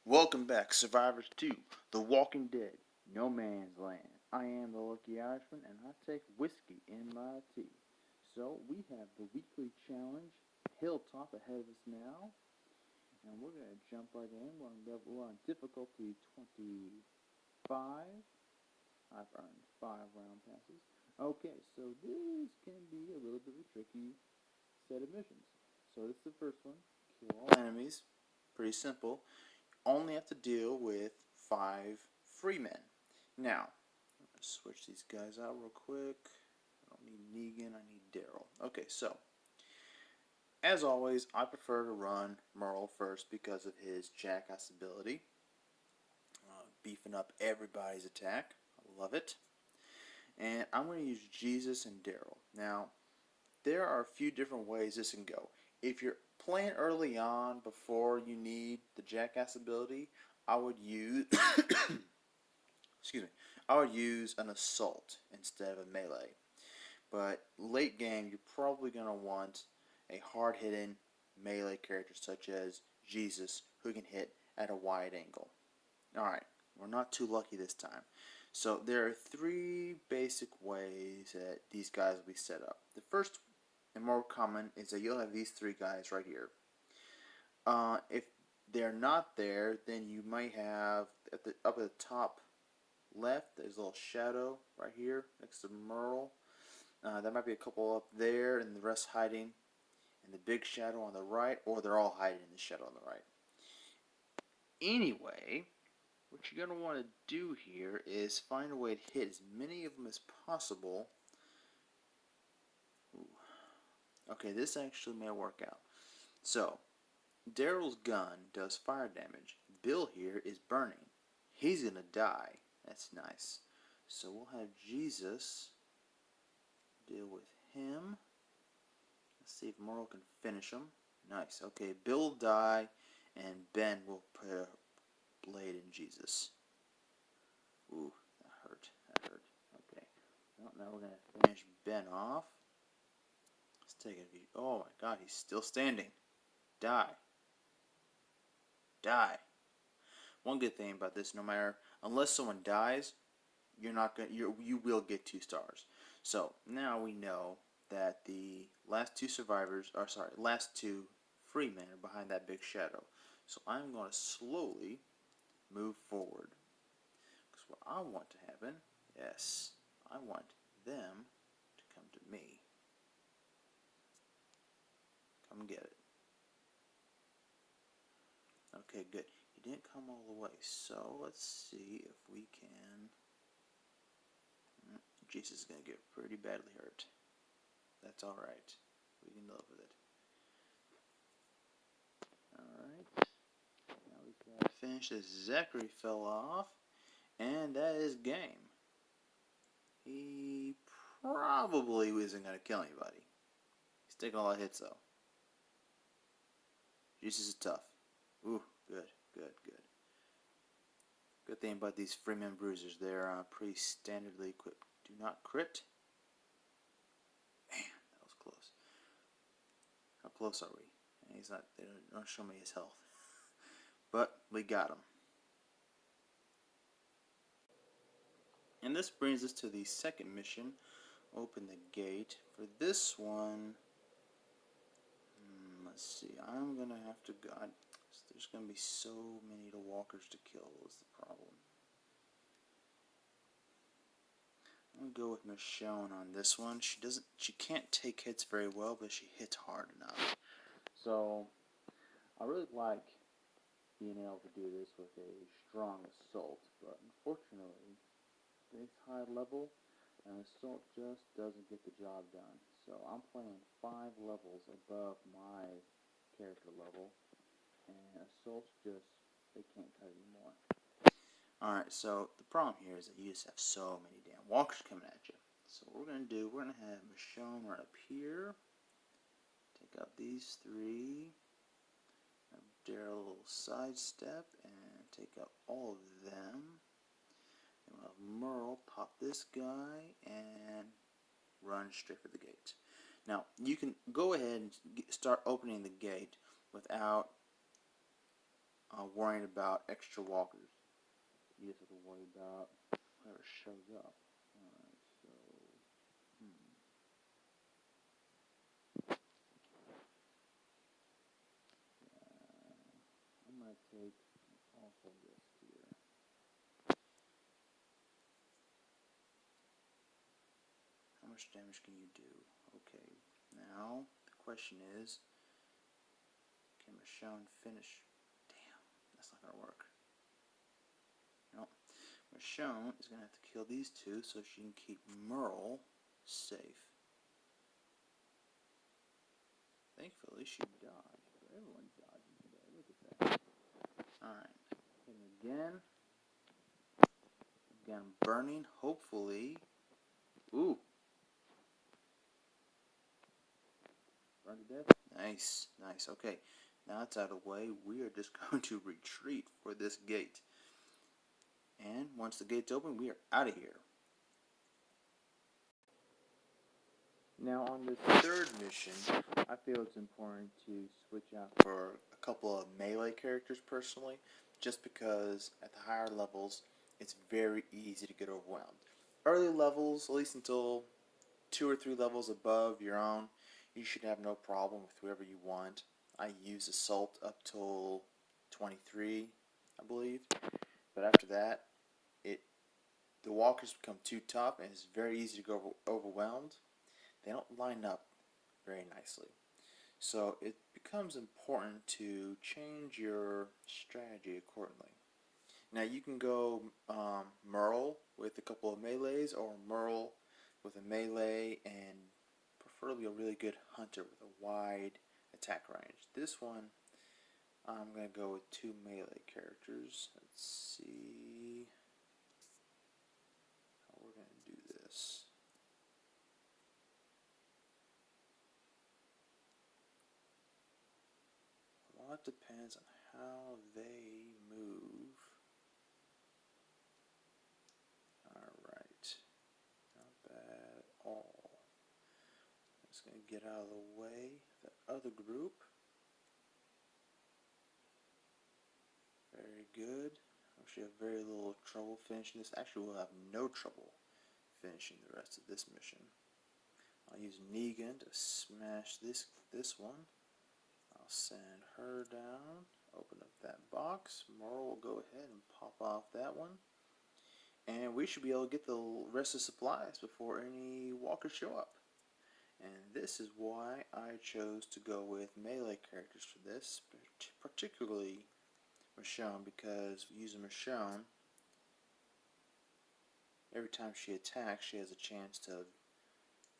Welcome back, survivors, to The Walking Dead, No Man's Land. I am the Lucky Irishman, and I take whiskey in my tea. So, we have the weekly challenge, Hilltop, ahead of us now, and we're going to jump right in. We're on difficulty 25. I've earned 5 round passes. Okay, so this can be a little bit of a tricky set of missions. So, this is the first one, kill all enemies. Pretty simple. Only have to deal with 5 free men. Now, I'm going to switch these guys out real quick. I don't need Negan, I need Daryl. Okay, so, as always, I prefer to run Merle first because of his jackass ability. Beefing up everybody's attack. I love it. And I'm going to use Jesus and Daryl. Now, there are a few different ways this can go. If you're playing early on before you need the jackass ability, I would use excuse me, I would use an assault instead of a melee. But late game, you're probably going to want a hard-hitting melee character such as Jesus, who can hit at a wide angle. Alright, we're not too lucky this time. So there are 3 basic ways that these guys will be set up. The first and more common is that you'll have these 3 guys right here. If they're not there, then you might have up at the top left, there's a little shadow right here next to Merle. There might be a couple up there, and the rest hiding in the big shadow on the right, or they're all hiding in the shadow on the right. Anyway, what you're going to want to do here is find a way to hit as many of them as possible. Ooh. Okay, this actually may work out. So, Daryl's gun does fire damage. Bill here is burning. He's going to die. That's nice. So we'll have Jesus deal with him. Let's see if Merle can finish him. Nice. Okay, Bill will die, and Ben will put a blade in Jesus. Ooh, that hurt. That hurt. Okay. Well, now we're going to finish Ben off. Let's take a view. Oh my god, he's still standing. Die. Die. One good thing about this, no matter, unless someone dies, you will get 2 stars. So now we know that the last 2 survivors, last 2 free men are behind that big shadow. So I'm going to slowly move forward. Because what I want to happen, yes, I want them to come to me. Come get it. Okay, good. He didn't come all the way, so let's see if we can. Jesus is going to get pretty badly hurt. That's alright. We can live with it. Alright. Now we got to finish this. Zachary fell off, and that is game. He probably isn't going to kill anybody. He's taking a lot of hits, though. Jesus is tough. Ooh, good, good, good. Good thing about these Freeman Bruisers, they're pretty standardly equipped. Do not crit. Man, that was close. How close are we? He's not. They don't show me his health, but we got him. And this brings us to the second mission. Open the gate. For this one, let's see. I'm gonna have to go. There's gonna be so many walkers to kill. Is the problem? I'm gonna go with Michonne on this one. She can't take hits very well, but she hits hard enough. So I really like being able to do this with a strong assault, but unfortunately, this high level, an assault just doesn't get the job done. So I'm playing 5 levels above my character level, and assaults they can't cut anymore. Alright, so the problem here is that you just have so many damn walkers coming at you. So what we're going to do, we're going to have Michonne right up here. Take out these 3. Daryl sidestep and take out all of them. Then we'll have Merle pop this guy and run straight for the gate. Now, you can go ahead and start opening the gate without worrying about extra walkers. You just have to worry about whoever shows up. Alright, so, I'm going to take an awful risk here. How much damage can you do? Okay, now the question is, can Michonne finish? Damn, that's not going to work. No, Michonne is going to have to kill these two so she can keep Merle safe. Thankfully, she dodged. Everyone's dodging today. Look at that. Alright. Hit him again. Again, burning. Hopefully. Ooh. Burn to death. Nice. Nice. Okay. Now it's out of the way. We are just going to retreat for this gate. And once the gate's open, we are out of here. Now on this third mission, I feel it's important to switch out for a couple of melee characters personally, just because at the higher levels, it's very easy to get overwhelmed. Early levels, at least until 2 or 3 levels above your own, you should have no problem with whoever you want. I use Assault up till 23, I believe, but after that, the walkers become too tough and it's very easy to go overwhelmed. They don't line up very nicely. So it becomes important to change your strategy accordingly. Now you can go Merle with a couple of melees, or Merle with a melee and preferably a really good hunter with a wide attack range. This one, I'm going to go with 2 melee characters. Let's see how we're going to do this. A lot depends on how they move. Alright. Not bad at all. Just going to get out of the way. The other group. Very good. Actually have very little trouble finishing this. Actually, we'll have no trouble finishing the rest of this mission. I'll use Negan to smash this one. I'll send her down. Open up that box. Merle will go ahead and pop off that one. And we should be able to get the rest of the supplies before any walkers show up. And this is why I chose to go with melee characters for this, particularly Michonne, because using Michonne, every time she attacks, she has a chance to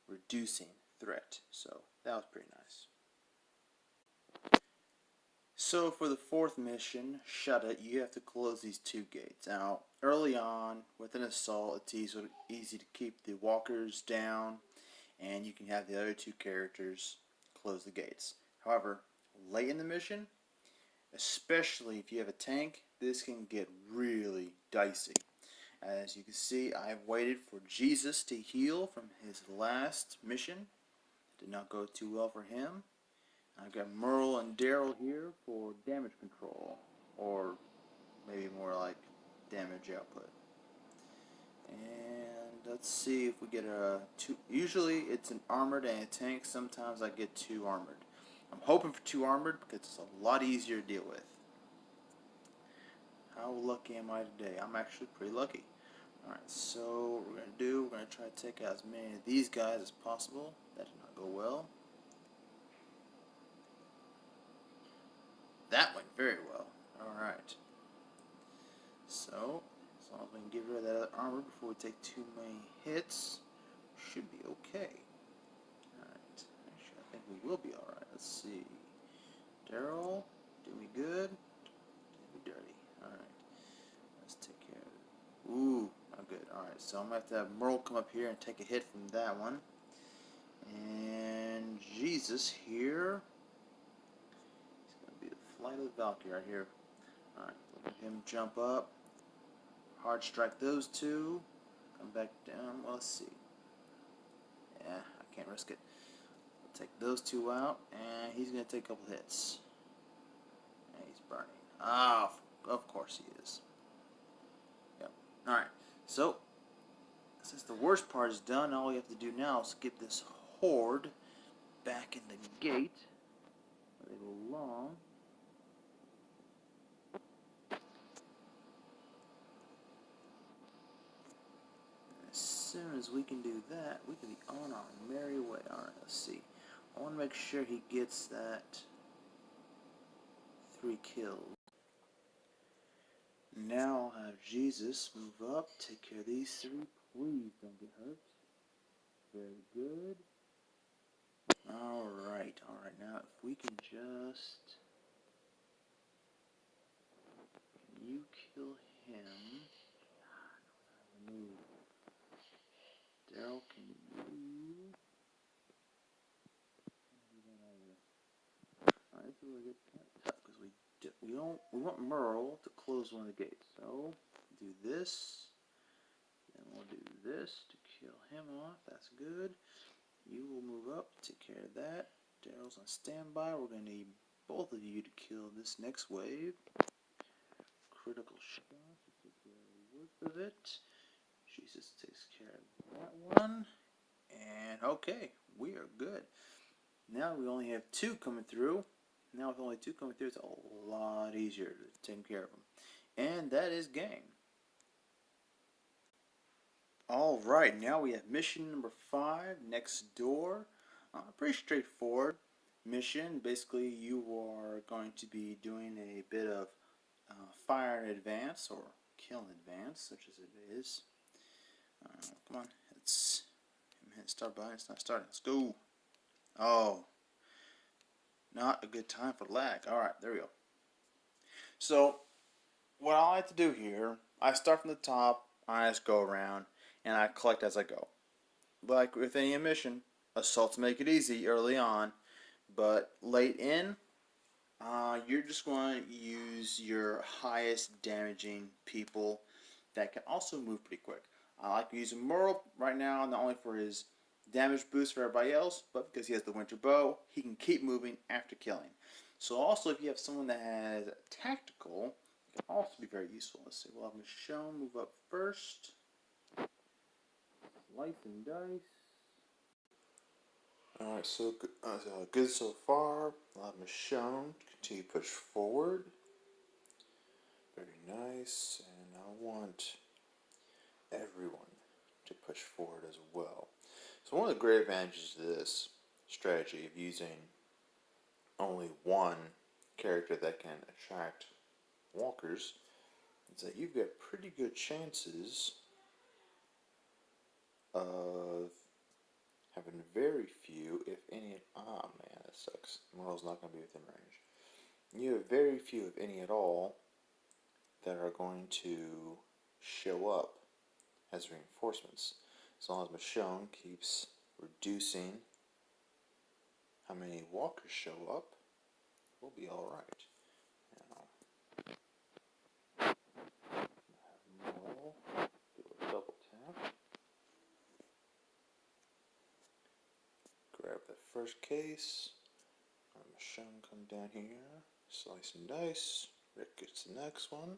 reducing threat. So that was pretty nice. So for the fourth mission, Shut It, you have to close these 2 gates. Now, early on, with an assault, it's easy to keep the walkers down, and you can have the other 2 characters close the gates. However, late in the mission, especially if you have a tank, this can get really dicey. As you can see, I've waited for Jesus to heal from his last mission. Did not go too well for him. I've got Merle and Daryl here for damage control, or maybe more like damage output. And let's see if we get a 2. Usually it's an armored and a tank. Sometimes I get 2 armored. I'm hoping for 2 armored because it's a lot easier to deal with. How lucky am I today? I'm actually pretty lucky. Alright, so what we're going to do, we're going to try to take out as many of these guys as possible. That did not go well. That went very well. Alright. So, as long as we can get rid of that armor before we take too many hits, should be okay. Alright. Actually, I think we will be alright. Let's see. Daryl, do me good. Do me dirty. Alright. Let's take care of it. Ooh, not good. Alright, so I'm going to have Merle come up here and take a hit from that one. And Jesus here. He's going to be the Flight of the Valkyrie right here. Alright, let him jump up. Hard strike those 2. Come back down. Well, let's see. Yeah, I can't risk it. We'll take those 2 out, and he's going to take a couple hits. And he's burning. Ah, course he is. Yep. Alright, so since the worst part is done, all we have to do now is get this horde back in the gate. They belong. As soon as we can do that, we can be on our merry way. Alright, let's see. I want to make sure he gets that 3 kills. Now I'll have Jesus move up, take care of these 3. Please don't get hurt. Very good. Alright, now if we can just... you kill him. Move. Daryl, can you... Alright, this is where it gets kind of tough, because we want Merle to close one of the gates. So, do this. Then we'll do this to kill him off. That's good. You will move up, take care of that. Daryl's on standby. We're going to need both of you to kill this next wave. Critical shot to take care of the worst of it. Jesus takes care of that one. And okay, we are good. Now we only have 2 coming through. Now with only 2 coming through, it's a lot easier to take care of them. And that is game. Alright, now we have mission number 5, next door. Pretty straightforward mission. Basically, you are going to be doing a bit of fire in advance, or kill in advance, such as it is. Come on, it's hit start button. It's not starting. Let's go. Oh, not a good time for lag. Alright, there we go. So, what I like to do here, I start from the top, I just go around, and I collect as I go. Like with any mission, assaults make it easy early on, but late in, you're just going to use your highest damaging people that can also move pretty quick. I like using Merle right now, not only for his damage boost for everybody else, but because he has the winter bow, he can keep moving after killing. So also, if you have someone that has tactical, it can also be very useful. Let's see, we'll have Michonne move up first. Slice and dice. Alright, so good so far. I'll have Michonne continue to push forward. Very nice. And I want everyone to push forward as well. So one of the great advantages to this strategy of using only one character that can attract walkers is that you've got pretty good chances of having very few, if any... Ah, man, that sucks. Merle's not going to be within range. You have very few, if any at all, that are going to show up as reinforcements. As long as Michonne keeps reducing how many walkers show up, we'll be alright. Now, have Merle do a double tap. Grab the first case. Michonne come down here. Slice and dice. Rick gets the next one.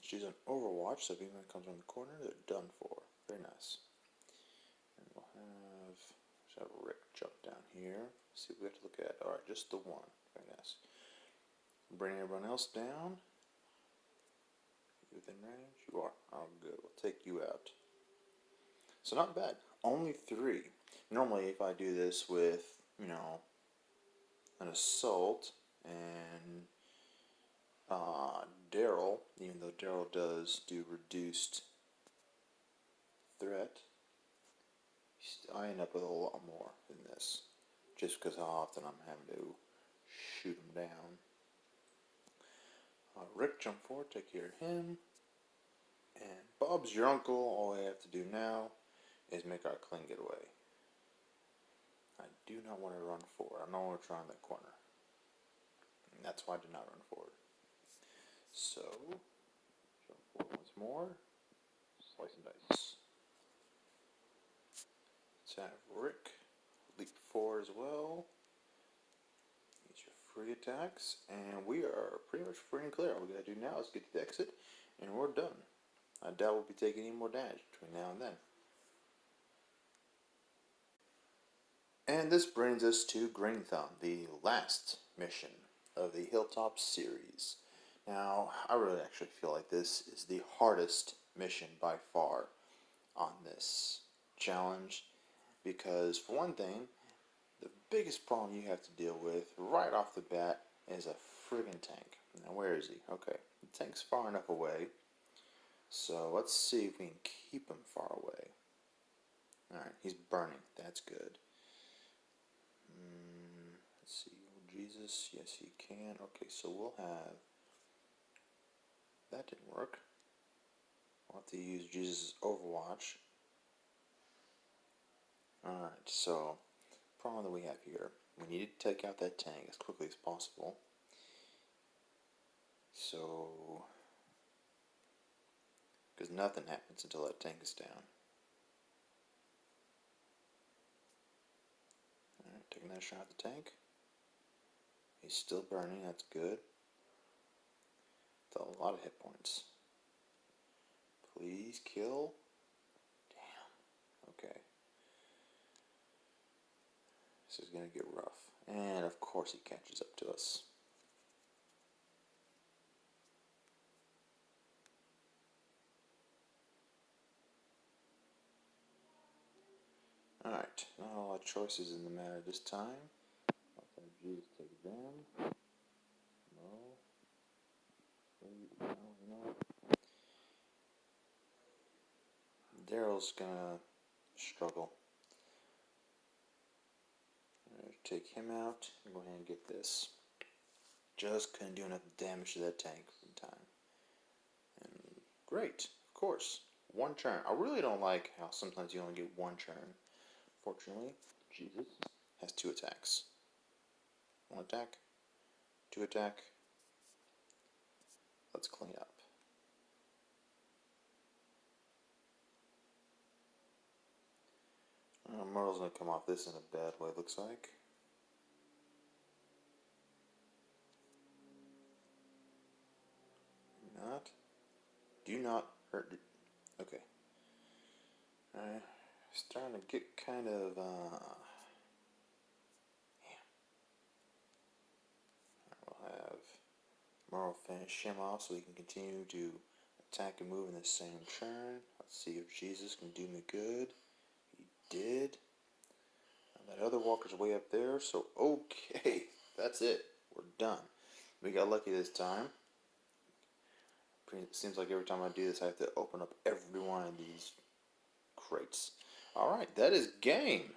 She's an Overwatch, so if anyone comes around the corner, they're done for. Very nice. And we'll have Rick jump down here. Let's see what we have to look at. Alright, just the one. Very nice. Bring everyone else down. You within range? You are. Oh, good. We'll take you out. So not bad. Only 3. Normally, if I do this with, an assault and Daryl, even though Daryl does do reduced threat, I end up with a lot more than this, just because how often I'm having to shoot him down. Rick, jump forward, take care of him. And Bob's your uncle. All I have to do now is make our clean getaway. I do not want to run forward. I don't want to try in that corner. And that's why I did not run forward. So, jump forward once more. Slice and dice. Let's have Rick leap forward as well. Use your free attacks. And we are pretty much free and clear. All we gotta do now is get to the exit, and we're done. I doubt we'll be taking any more damage between now and then. And this brings us to Green Thumb, the last mission of the Hilltop series. Now, I really actually feel like this is the hardest mission by far on this challenge, because for one thing, the biggest problem you have to deal with right off the bat is a friggin' tank. Now, where is he? Okay, the tank's far enough away, so let's see if we can keep him far away. Alright, he's burning. That's good. Let's see. Oh, Jesus. Yes, he can. Okay, so we'll have... That didn't work. We'll have to use Jesus' Overwatch. Alright, so... problem that we have here. We need to take out that tank as quickly as possible. So... because nothing happens until that tank is down. Alright, taking that shot at the tank. He's still burning, that's good. That's a lot of hit points. Please kill. Damn. Okay. This is going to get rough. And of course he catches up to us. Alright, not a lot of choices in the matter this time. Let's have Jesus take them. No. Daryl's gonna struggle. Take him out and go ahead and get this. Just couldn't do enough damage to that tank in time. And great, of course. One turn. I really don't like how sometimes you only get one turn. Fortunately, Jesus has 2 attacks. 1 attack, 2 attack. Let's clean up. Myrtle's going to come off this in a bad way, looks like. Not. Do not hurt. Okay. Alright. Starting to get kind of, We'll have Myrtle finish him off so he can continue to attack and move in the same turn. Let's see if Jesus can do me good. He did. That other walker's way up there, so okay, that's it. We're done. We got lucky this time. It seems like every time I do this, I have to open up every one of these crates. Alright, that is game.